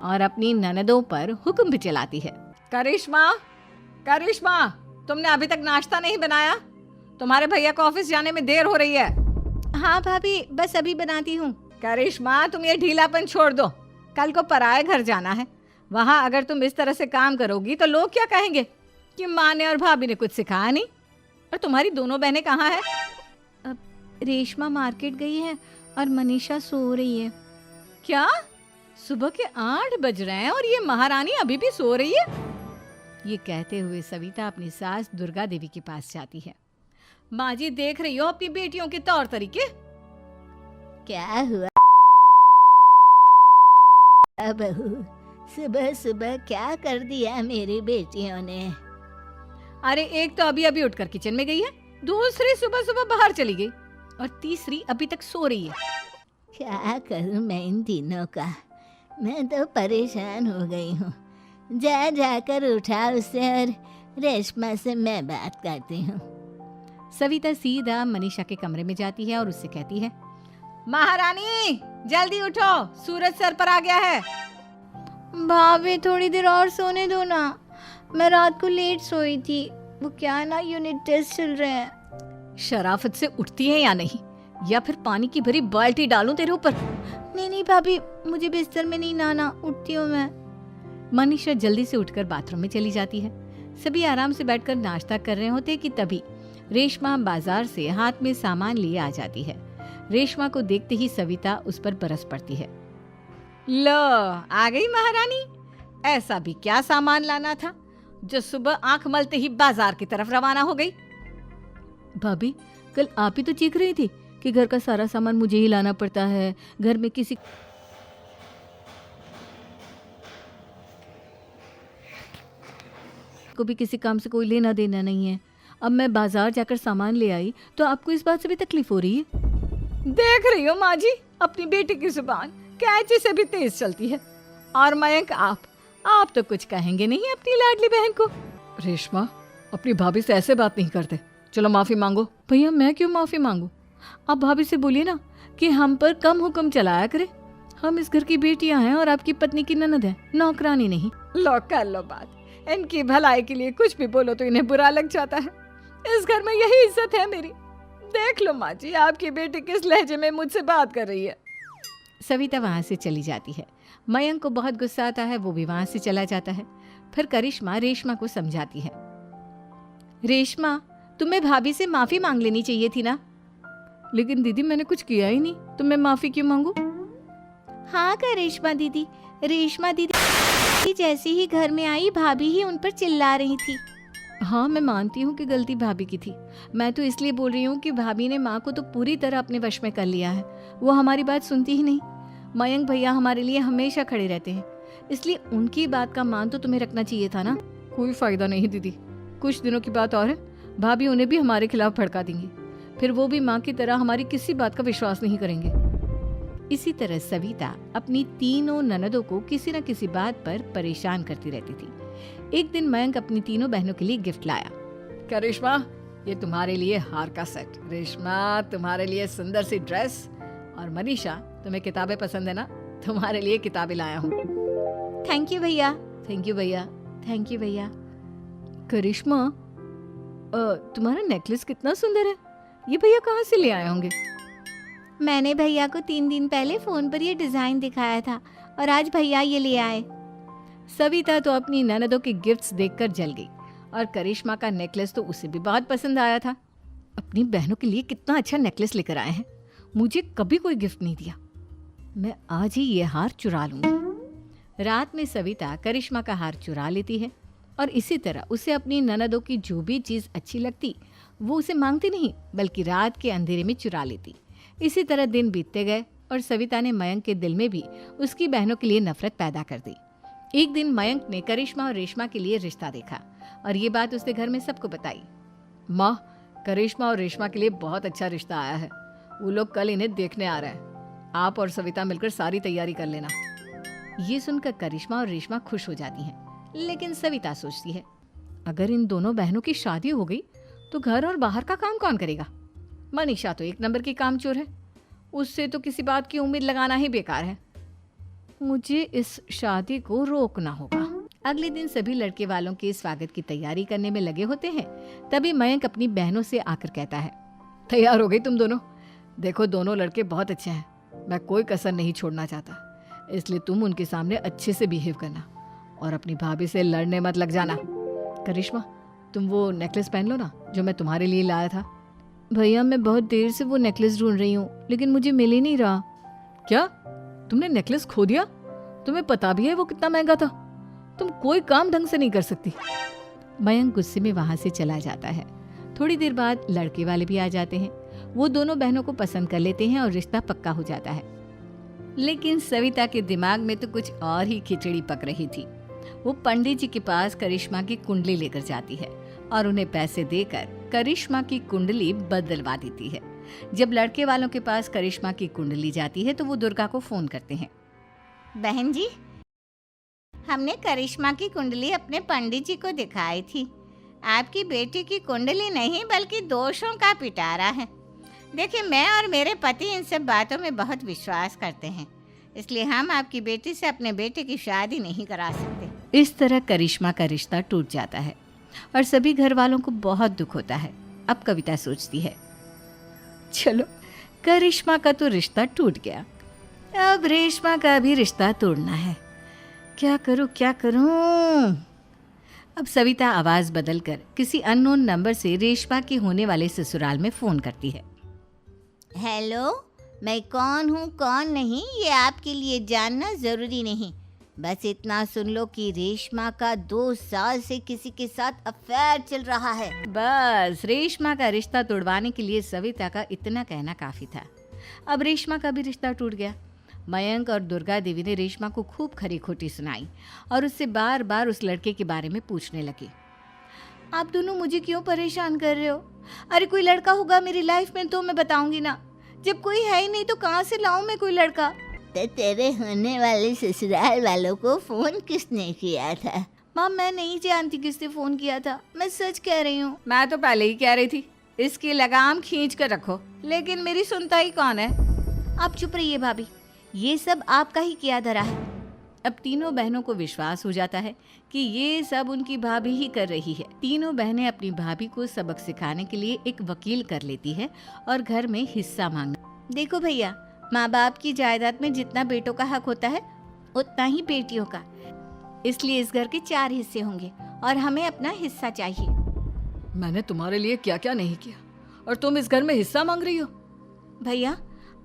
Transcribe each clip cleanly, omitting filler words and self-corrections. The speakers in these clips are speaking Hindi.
और अपनी ननदों पर हुक्म भी चलाती है। करिश्मा, करिश्मा, तुमने अभी तक नाश्ता नहीं बनाया? तुम्हारे भैया को ऑफिस जाने में देर हो रही है। हाँ भाभी, बस अभी बनाती हूँ। करिश्मा, तुम ये ढीलापन छोड़ दो, कल को पराए घर जाना है। वहाँ अगर तुम इस तरह से काम करोगी तो लोग क्या कहेंगे कि माँ ने और भाभी ने कुछ सिखाया नहीं। और तुम्हारी दोनों बहनें कहाँ हैं? अब रेशमा मार्केट गई है और मनीषा सो रही है। क्या? सुबह के 8 बज रहे हैं और ये महारानी अभी भी सो रही है? ये कहते हुए सविता अपनी सास दुर्गा देवी के पास जाती है। माँ जी, देख रही हो अपनी बेटियों के तौर तरीके? क्या हुआ बहू, सुबह सुबह क्या कर दिया मेरी बेटियों ने? अरे एक तो अभी अभी उठकर किचन में गई है, दूसरी सुबह सुबह बाहर चली गई और तीसरी अभी तक सो रही है। क्या करूं मैं इन तीनों का, मैं तो परेशान हो गई हूँ। जा जाकर उठा उसे और रेशमा से मैं बात करती हूँ। सविता सीधा मनीषा के कमरे में जाती है और उससे कहती है, महारानी जल्दी उठो, सूरज सर पर आ गया है। भाभी थोड़ी देर और सोने दो ना, मैं रात को लेट सोई थी। वो क्या है ना, यूनिट टेस्ट चल रहे हैं। शराफत से उठती है या नहीं, या फिर पानी की भरी बाल्टी डालूं तेरे ऊपर? नहीं भाभी, मुझे बिस्तर में नहीं नहाना, उठती हूँ मैं। मनीषा जल्दी से उठकर बाथरूम में चली जाती है। सभी आराम से बैठकर नाश्ता कर रहे होते कि तभी रेशमा बाजार से हाथ में सामान लिए आ जाती है। रेशमा को देखते ही सविता उस पर बरस पड़ती है। लो, आ गई महारानी। ऐसा भी क्या सामान लाना था जो सुबह आंख मलते ही बाजार की तरफ रवाना हो गई? भाभी, कल आप ही तो चीख रही थी कि घर का सारा सामान मुझे ही लाना पड़ता है, घर में किसी को भी किसी काम से कोई लेना देना नहीं है। अब मैं बाजार जाकर सामान ले आई तो आपको इस बात से भी तकलीफ हो रही है? देख रही हो माँ जी, अपनी बेटी की जुबान कैंची से भी तेज चलती है। और मयंक, आप तो कुछ कहेंगे नहीं अपनी लाडली बहन को। रेशमा, अपनी भाभी से ऐसे बात नहीं करते, चलो माफी मांगो। भैया, मैं क्यों माफी मांगू? आप भाभी से बोलिए ना कि हम पर कम हुक्म चलाया करे। हम इस घर की बेटियां हैं और आपकी पत्नी की ननद है, नौकरानी नहीं। लो कर लो बात, इनकी भलाई के लिए कुछ भी बोलो तो इन्हें बुरा लग जाता है। इस घर में यही इज्जत है मेरी। देख लो माँ जी, आपकी बेटी किस लहजे में मुझसे बात कर रही है। सविता वहाँ से चली जाती है। मयंक को बहुत गुस्सा आता है, वो भी वहाँ से चला जाता है। फिर करिश्मा रेशमा को समझाती है, रेशमा, तुम्हें भाभी से माफी मांग लेनी चाहिए थी ना। लेकिन दीदी, मैंने कुछ किया ही नहीं, तो मैं माफी क्यों मांगू? हाँ करिश्मा दीदी, रेशमा दीदी जैसे ही घर में आई भाभी ही उन पर चिल्ला रही थी। हाँ, मैं मानती हूँ कि गलती भाभी की थी। मैं तो इसलिए बोल रही हूँ कि भाभी ने माँ को तो पूरी तरह अपने वश में कर लिया है। वो हमारी बात सुनती ही नहीं। मयंक भैया हमारे लिए हमेशा खड़े रहते हैं, इसलिए उनकी बात का मान तो तुम्हें रखना चाहिए था ना। कोई फायदा नहीं दीदी, कुछ दिनों की बात और है, भाभी उन्हें भी हमारे खिलाफ भड़का देंगी। फिर वो भी माँ की तरह हमारी किसी बात का विश्वास नहीं करेंगे। इसी तरह सविता अपनी तीनों ननदों को किसी न किसी बात पर परेशान करती रहती थी। एक दिन मयंक अपनी तीनों बहनों के लिए गिफ्ट लाया। करिश्मा, ये तुम्हारे लिए हार का सेट। रेशमा, तुम्हारे लिए सुंदर सी ड्रेस। और मनीषा, तुम्हें किताबें पसंद है ना, तुम्हारे लिए किताबें लाया हूँ। थैंक यू भैया। थैंक यू भैया, थैंक यू भैया। करिश्मा, तुम्हारा नेकलेस कितना सुंदर है, ये भैया कहाँ से ले आए होंगे? मैंने भैया को 3 दिन पहले फोन पर ये डिजाइन दिखाया था और आज भैया ये ले आए। सविता तो अपनी ननदों के गिफ्ट्स देखकर जल गई और करिश्मा का नेकलेस तो उसे भी बहुत पसंद आया था। अपनी बहनों के लिए कितना अच्छा नेकलेस लेकर आए हैं, मुझे कभी कोई गिफ्ट नहीं दिया। मैं आज ही ये हार चुरा लूंगी। रात में सविता करिश्मा का हार चुरा लेती है और इसी तरह उसे अपनी ननदों की जो भी चीज़ अच्छी लगती वो उसे मांगती नहीं, बल्कि रात के अंधेरे में चुरा लेती। इसी तरह दिन बीतते गए और सविता ने मयंक के दिल में भी उसकी बहनों के लिए नफरत पैदा कर दी। एक दिन मयंक ने करिश्मा और रेशमा के लिए रिश्ता देखा और ये बात उसने घर में सबको बताई। माँ, करिश्मा और रेशमा के लिए बहुत अच्छा रिश्ता आया है, वो लोग कल इन्हें देखने आ रहे हैं। आप और सविता मिलकर सारी तैयारी कर लेना। ये सुनकर करिश्मा और रेशमा खुश हो जाती हैं, लेकिन सविता सोचती है, अगर इन दोनों बहनों की शादी हो गई तो घर और बाहर का काम कौन करेगा? मनीषा तो 1 नंबर की कामचोर है, उससे तो किसी बात की उम्मीद लगाना ही बेकार है। मुझे इस शादी को रोकना होगा। अगले दिन सभी लड़के वालों के स्वागत की तैयारी करने में लगे होते हैं। तभी मयंक अपनी बहनों से आकर कहता है, तैयार हो गई तुम दोनों? देखो दोनों लड़के बहुत अच्छे हैं, मैं कोई कसर नहीं छोड़ना चाहता, इसलिए तुम उनके सामने अच्छे से बिहेव करना और अपनी भाभी से लड़ने मत लग जाना। करिश्मा, तुम वो नेकलेस पहन लो ना जो मैं तुम्हारे लिए लाया था। भैया मैं बहुत देर से वो नेकलेस ढूंढ रही हूँ, लेकिन मुझे मिल ही नहीं रहा। क्या तुमने नेकलेस खो दिया? तुम्हें पता भी है वो कितना महंगा था? तुम कोई काम ढंग से नहीं कर सकती। मयंक गुस्से में वहां से चला जाता है। थोड़ी देर बाद लड़के वाले भी आ जाते हैं। वो दोनों बहनों को पसंद कर लेते हैं और रिश्ता पक्का हो जाता है। लेकिन सविता के दिमाग में तो कुछ और ही खिचड़ी पक रही थी। वो पंडित जी के पास करिश्मा की कुंडली लेकर जाती है और उन्हें पैसे देकर करिश्मा की कुंडली बदलवा देती है। जब लड़के वालों के पास करिश्मा की कुंडली जाती है तो वो दुर्गा को फोन करते हैं। बहन जी, हमने करिश्मा की कुंडली अपने पंडित जी को दिखाई थी। आपकी बेटी की कुंडली नहीं बल्कि दोषों का पिटारा है। देखिए, मैं और मेरे पति इन सब बातों में बहुत विश्वास करते हैं, इसलिए हम आपकी बेटी से अपने बेटे की शादी नहीं करा सकते। इस तरह करिश्मा का रिश्ता टूट जाता है और सभी घर वालों को बहुत दुख होता है। अब कविता सोचती है, चलो करिश्मा का तो रिश्ता टूट गया, अब रेशमा का भी रिश्ता तोड़ना है। क्या करूं? अब सविता आवाज बदलकर किसी अननोन नंबर से रेशमा के होने वाले ससुराल में फोन करती है। हेलो, मैं कौन हूँ कौन नहीं ये आपके लिए जानना ज़रूरी नहीं। बस इतना सुन लो कि रेशमा का 2 साल से किसी के साथ अफेयर चल रहा है। बस रेशमा का रिश्ता तोड़वाने के लिए सविता का इतना कहना काफी था। अब रेशमा का भी रिश्ता टूट गया। मयंक और दुर्गा देवी ने रेशमा को खूब खरी खोटी सुनाई और उससे बार बार उस लड़के के बारे में पूछने लगी। आप दोनों मुझे क्यों परेशान कर रहे हो? अरे कोई लड़का होगा मेरी लाइफ में तो मैं बताऊंगी ना, जब कोई है ही नहीं तो कहाँ से लाऊं मैं कोई लड़का? तो तेरे होने वाले ससुराल वालों को फोन किसने किया था? माँ मैं नहीं जानती किसने फोन किया था, मैं सच कह रही हूँ। मैं तो पहले ही कह रही थी इसकी लगाम खींच कर रखो, लेकिन मेरी सुनता ही कौन है। आप चुप रहिए भाभी, ये सब आपका ही किया धरा है। अब तीनों बहनों को विश्वास हो जाता है कि ये सब उनकी भाभी ही कर रही है। तीनों बहनें अपनी भाभी को सबक सिखाने के लिए एक वकील कर लेती है और घर में हिस्सा मांगना। देखो भैया, माँ बाप की जायदाद में जितना बेटों का हक होता है उतना ही बेटियों का, इसलिए इस घर के 4 हिस्से होंगे और हमें अपना हिस्सा चाहिए। मैंने तुम्हारे लिए क्या क्या नहीं किया और तुम इस घर में हिस्सा मांग रही हो? भैया,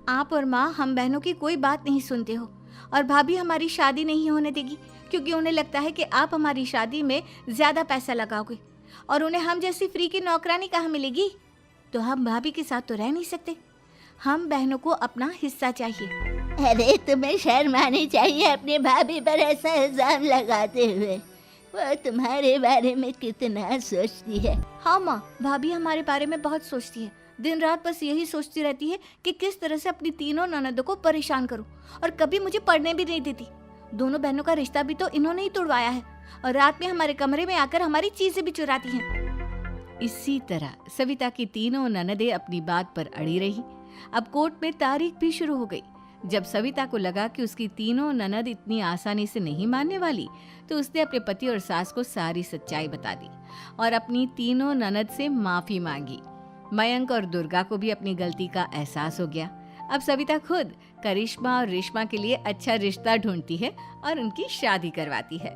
आप और माँ हम बहनों की कोई बात नहीं सुनते हो और भाभी हमारी शादी नहीं होने देगी क्योंकि उन्हें लगता है कि आप हमारी शादी में ज़्यादा पैसा लगाओगे और उन्हें हम जैसी फ्री की नौकरानी कहाँ मिलेगी। तो हम भाभी के साथ तो रह नहीं सकते, हम बहनों को अपना हिस्सा चाहिए। अरे तुम्हें शर्म आनी चाहिए अपने भाभी पर ऐसा इल्जाम लगाते हुए। वो तुम्हारे बारे में कितना सोचती है। हाँ माँ, भाभी हमारे बारे में बहुत सोचती है, दिन रात बस यही सोचती रहती है कि किस तरह से अपनी तीनों ननदों को परेशान करूं और कभी मुझे पढ़ने भी नहीं देती। दोनों बहनों का रिश्ता भी तो इन्होंने ही तोड़वाया है और रात में हमारे कमरे में आकर हमारी चीजें भी चुराती हैं। इसी तरह सविता की तीनों ननदें अपनी बात पर अड़ी रही। अब कोर्ट में तारीख भी शुरू हो गई। जब सविता को लगा कि उसकी तीनों ननद इतनी आसानी से नहीं मानने वाली, तो उसने अपने पति और सास को सारी सच्चाई बता दी और अपनी तीनों ननद से माफी मांगी। मयंक और दुर्गा को भी अपनी गलती का एहसास हो गया। अब सविता खुद करिश्मा और रेशमा के लिए अच्छा रिश्ता ढूंढती है और उनकी शादी करवाती है।